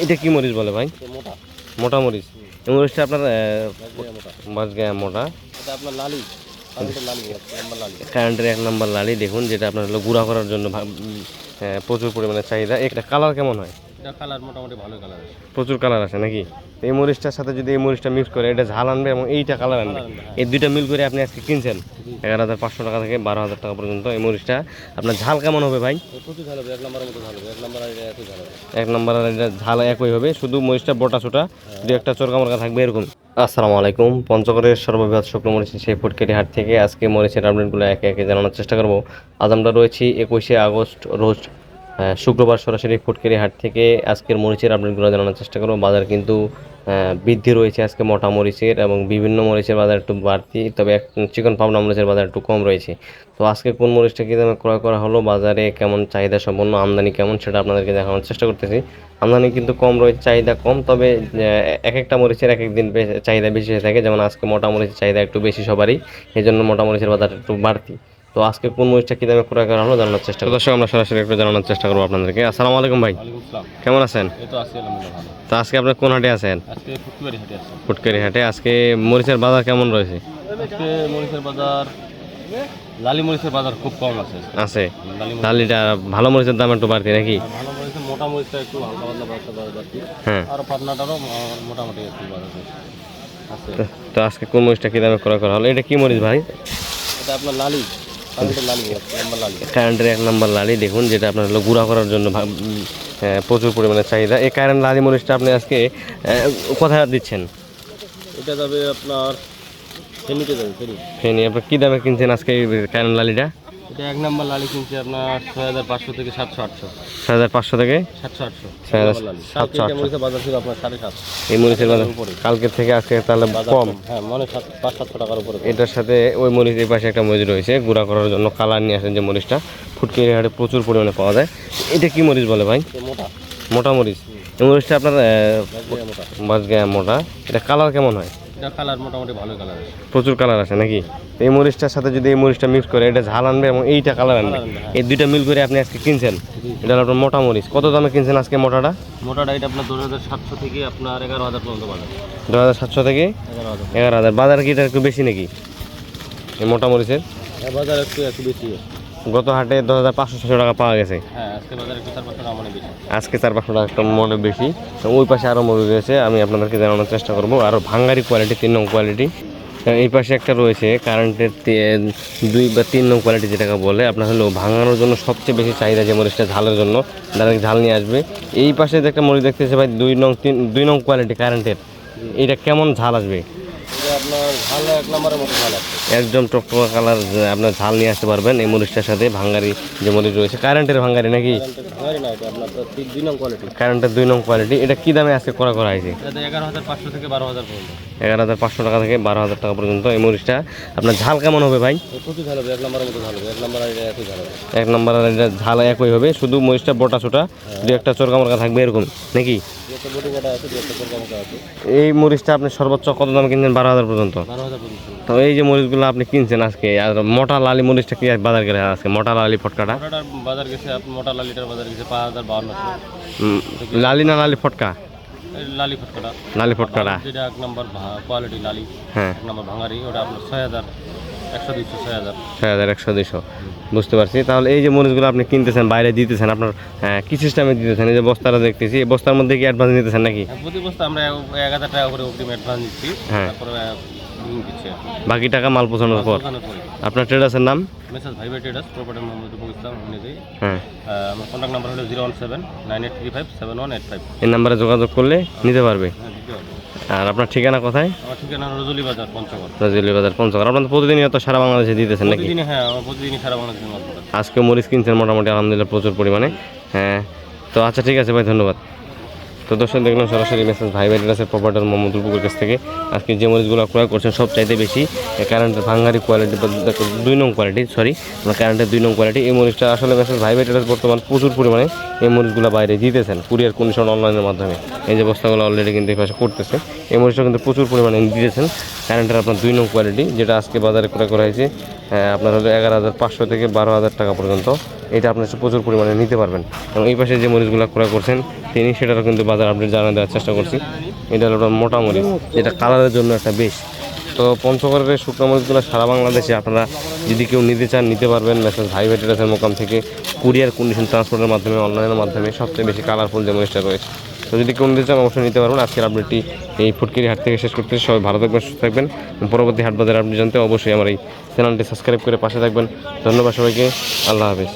এটা কি মরিচ বলে ভাই? মোটা মোটা মরিচ। এই মরিচটা আপনার বাঁশগায়া মোটা, এটা আপনার লালি, লালি নাম্বার লালি, কারেন্টের 1 নম্বর লালি। দেখুন যেটা আপনার হলো গুঁড়া করার জন্য প্রচুর পরিমাণে চাহিদা। এটা কালার কেমন হয়? এটা কালার মোটামুটি ভালো কালার আছে, প্রচুর কালার আছে নাকি? এই মরিচটার সাথে যদি এই মরিচটা মিক্স করে এটা ঝাল আনবে এবং এইটা কালার আনবে, এই দুইটা মিল করে আপনি আজকে কিনছেন 11,500 টাকা থেকে 12,000 টাকা পর্যন্ত। এই মরিচটা আপনার ঝাল কেমন হবে ভাই? প্রচুর ঝাল হবে, 1 নম্বরের মতো ঝাল হবে, 1 নম্বর আর একই ঝাল হবে, 1 নম্বর আর এটা ঝাল একই হবে, শুধু মরিচটা বোটা ছোটা, দু একটা চোরকা মোরকা থাকবে এরকম। আসসালামু আলাইকুম। পঞ্চগড়ের সর্ববৃহৎ শুকনো মরিচের সেই ফুটকেরি হাট থেকে আজকে মরিচের আপডেটগুলো একে একে জানানোর চেষ্টা করব। আজ আমরা রয়েছি 21শে আগস্ট রোজ শুক্রবার, সরাসরি ফুটকেরি হাট থেকে আজকের মরিচের আপডেটগুলো জানানোর চেষ্টা করব। বাজার কিন্তু বৃদ্ধি রয়েছে আজকে মোটা মরিচের, এবং বিভিন্ন মরিচের বাজার একটু বাড়তি, তবে চিকন পাবনা মরিচের বাজার একটু কম রয়েছে। তো আজকে কোন মরিচটা কী দামে ক্রয় করা হলো, বাজারে কেমন চাহিদা সম্পন্ন, আমদানি কেমন, সেটা আপনাদেরকে দেখানোর চেষ্টা করতেছি। আমদানি কিন্তু কম রয়েছে, চাহিদা কম, তবে এক একটা মরিচের এক এক দিন চাহিদা বেশি হয়ে থাকে। যেমন আজকে মোটা মরিচের চাহিদা একটু বেশি সবারই, এই জন্য মোটা মরিচের বাজার একটু বাড়তি। তো আজকে কোন মরিচটা কী দামে ক্রয় করা হলো জানানোর চেষ্টা করব। দর্শক আমরা সরাসরি একটু জানানোর চেষ্টা করবো আপনাদেরকে। আসসালামু আলাইকুম ভাই, কেমন আছেন? এই তো আছে আলহামদুলিল্লাহ ভালো। তো আজকে আপনার কোন হাটে আছেন? আজকে ফুটকুয়ারি হাটে আছে। ফুটকেরি হাটে আজকে মরিচের বাজার কেমন রয়েছে? আজকে মরিচের বাজার, লালি মরিচের বাজার খুব কম আছে। আছে লালিটা, ভালো মরিচের দাম একটু বাড়তি নাকি? ভালো মরিচের মোটা মরিচটা একটু হালকা পাতলা বাজার বাড়তি, হ্যাঁ। আর পাবনাটারও মোটামুটি একটু বাজার আছে। তো আজকে কোন মরিচটা কী দামে ক্রয় করা হলো? এটা কি মরিচ ভাই? এটা আপনার লালি, কারেন্টের লালি, 1 নম্বর লালি, কারেন্টের 1 নম্বর লালি। দেখুন যেটা আপনার হলো গুঁড়া করার জন্য প্রচুর পরিমাণে চাহিদা। এই কারেন্ট লালি মরিচটা আপনি আজকে কোথায় দিচ্ছেন? এটা যাবে আপনার ফেনীতে যাবে, ফেনী। আপনি কী দামে কিনছেন আজকে এই কারেন্ট লালিটা? এটা 1 নম্বর লালি কিনছে আপনার 6,500 থেকে 700-800, 6,500 থেকে 700-800, 700-800 বাজার ছিল আপনার 750। এই মরিচের বাজার কালকের থেকে আজকে তাহলে কম। হ্যাঁ, মানে 500-700 টাকার উপরে। এটার সাথে ওই মরিচ, এই পাশে একটা মরিচ রয়েছে গুঁড়া করার জন্য কালার নিয়ে আসেন, যে মরিচটা ফুটকেরি হাটে প্রচুর পরিমাণে পাওয়া যায়। এটা কি মরিচ বলে ভাই? মোটা মোটা মরিচ। এই মরিচটা আপনার মোটা, বাঁশগায়া মোটা। এটা কালার কেমন হয়? এটা কালার মোটামুটি ভালো কালার আছে, প্রচুর কালার আছে নাকি? এই মরিচটার সাথে যদি এই মরিচটা মিক্স করে এটা ঝাল আনবে এবং এইটা কালার আনবে, এই দুইটা মিল করে আপনি আজকে কিনছেন। এটা হলো আপনার মোটা মরিচ। কত দামে কিনছেন আজকে মোটাটা? মোটাটা এটা আপনার 2,700 থেকে আপনার 11,000 পর্যন্ত বাজার। 2,700 থেকে 11,000। বাজার কি এটা একটু বেশি নাকি এই মোটা মরিচের? বাজার একটু বেশি। গত হাটে 2,500-600 টাকা পাওয়া গেছে। হ্যাঁ, আজকে বাজার একটু 4-500 টাকা মানে বেশি। আজকে 400-500 টাকা একটা মনে বেশি। ওই পাশে আরও মরিচ রয়েছে, আমি আপনাদেরকে জানানোর চেষ্টা করবো। আরও ভাঙ্গারি কোয়ালিটি, 3 নং কোয়ালিটি। এই পাশে একটা রয়েছে কারেন্টের 2 বা 3 নং কোয়ালিটি, যেটাকে বলে আপনার হলো ভাঙানোর জন্য সবচেয়ে বেশি চাহিদা যে মরিচটা, ঝালের জন্য ডাইরেক্ট ঝাল নিয়ে আসবে। এই পাশে যে একটা মরিচ দেখতেছে ভাই, 2 নং কোয়ালিটি কারেন্টের, এটা কেমন ঝাল আসবে? আপনার ঝাল 1 নম্বরের মতো ঝাল আছে, একদম টকটকা কালার, আপনার ঝাল নিয়ে আসতে পারবেন এই মরিচটার সাথে। ভাঙ্গারি যে মরিচ রয়েছে, কারেন্টের ভাঙ্গারি নাকি? ভাঙারি না, এটা আপনার 2 নং কোয়ালিটি, কারেন্টের 2 নং কোয়ালিটি। এটা কি দামে আজকে করা হয়েছে? এটা 11,500 থেকে 12,000 পর্যন্ত। 11,500 টাকা থেকে 12,000 টাকা পর্যন্ত। এই মরিচটা আপনার ঝাল কেমন হবে ভাই? প্রচুর ঝাল হবে, 1 নম্বরের মতো ঝাল হবে, 1 নম্বর আর একই ঝাল হবে, 1 নম্বর আর এটা ঝাল একই হবে, শুধু মরিচটা বোটা ছোটা, দু একটা চোরকা মোরকা থাকবে এরকম নাকি? একটা বড় কাটা আছে, একটা চরকা মোটা আছে। এই মরিচটা আপনি সর্বোচ্চ কত দামে কিনছেন? 12,000 পর্যন্ত। 12,000 পর্যন্ত। তো এই যে মরিচগুলো আপনি কিনছেন আজকে, আর মোটা লালি মরিচটা কি বাজার গেলে আজকে? মোটা লালি ফটকাটা মোটাটার বাজার গেছে, মোটা লালিটার বাজার গেছে 5,500। লালি না লালি ফটকা? লালি ফটকাটা, লালি ফটকাটা যেটা 1 নম্বর কোয়ালিটি লালি, হ্যাঁ, 1 নম্বর ভাঙারি, ওটা আপনার 6,100-200, 6,100-200। বুঝতে পারছি। তাহলে এই যে মরিচগুলো আপনি কিনতেছেন, বাইরে দিতেছেন, আপনার কি সিস্টেমে দিতেছেন? এই যে বস্তাটা দেখতেছি, এই বস্তার মধ্যে কি অ্যাডভান্স নিতেছেন নাকি? প্রতি বস্তা আমরা 1,000 টাকা করে অগ্রিম অ্যাডভান্স দিচ্ছি, হ্যাঁ, তারপরে দিচ্ছি বাকি টাকা মাল পৌঁছানোর পর। পরে আপনার ট্রেডার্সের নাম? মেসেজ ভাই ট্রেডার্স, প্রপার্টি মোহাম্মদ ইসলাম নিজেই। হ্যাঁ, আমার কন্ট্যাক্ট নাম্বার হলো 017-9835-7185। এই নাম্বারে যোগাযোগ করলে নিতে পারবে। হ্যাঁ, দিতে হবে। আর আপনার ঠিকানা কোথায়? আমার ঠিকানা রজলি বাজার, পঞ্চগড়। রাজুলি বাজার, পঞ্চগড়। আপনার প্রতিদিনই তো সারা বাংলাদেশে দিতেছেন নাকি? প্রতিদিনই, হ্যাঁ, আমার প্রতিদিনই সারা বাংলাদেশের মাল পড়ে। আজকে মরিচ কিনছেন মোটামুটি আলহামদুলিল্লাহ প্রচুর পরিমাণে। হ্যাঁ, তো আচ্ছা ঠিক আছে ভাই, ধন্যবাদ। তো দর্শক দেখলাম সরাসরি মেসেজ ভাই ট্রেডার্সের প্রপার্টার মোহাম্মদুল পুকুর কাছ থেকে আজকে যে মরিচগুলো ক্রয় করছেন সব চাইতে বেশি কারেন্টের ভাঙ্গারি কোয়ালিটি, 2 নং কোয়ালিটি, সরি, কারেন্টের 2 নং কোয়ালিটি। এই মরিচটা আসলে মেসেজ ভাই ট্রেডার্স বর্তমান প্রচুর পরিমাণে এই মরিচগুলো বাইরে দিতেছেন কুরিয়ার কন্ডিশন অনলাইনের মাধ্যমে। এই যে বস্তাগুলো অলরেডি কিন্তু এই পাশে করতেছে। এই মরিচটা কিন্তু প্রচুর পরিমাণে দিতেছেন। কারেন্টের আপনার 2 নং কোয়ালিটি, যেটা আজকে বাজারে ক্রয় করা হয়েছে আপনার হলো 11,500 থেকে 12,000 টাকা পর্যন্ত। এটা আপনি প্রচুর পরিমাণে নিতে পারবেন। এবং এই পাশে যে মরিচগুলো ক্রয় করছেন তিনি, সেটারও কিন্তু বাজার আপডেট জানিয়ে দেওয়ার চেষ্টা করছি। এটা হলো মোটা মরিচ, যেটা কালারের জন্য একটা বেশ। তো পঞ্চগড়ের শুকনো মরিচগুলো সারা বাংলাদেশে আপনারা যদি কেউ নিতে চান নিতে পারবেন। মেসেজ ভাই ভেটেরাসের মোকাম থেকে কুরিয়ার কন্ডিশন ট্রান্সপোর্টের মাধ্যমে, অনলাইনের মাধ্যমে সবচেয়ে বেশি কালারফুল যে মরিচটা রয়েছে। তো যদি কেউ নিতে চান অবশ্যই নিতে পারবেন। আজকের আপডেটটি এই ফুটকিরি হাট থেকে শেষ করতে, সবাই ভালো থাকবেন, সুস্থ থাকবেন। পরবর্তী হাট বাজার আপডেট জানতে অবশ্যই আমার এই চ্যানেলটি সাবস্ক্রাইব করে পাশে থাকবেন। ধন্যবাদ সবাইকে, আল্লাহ হাফেজ।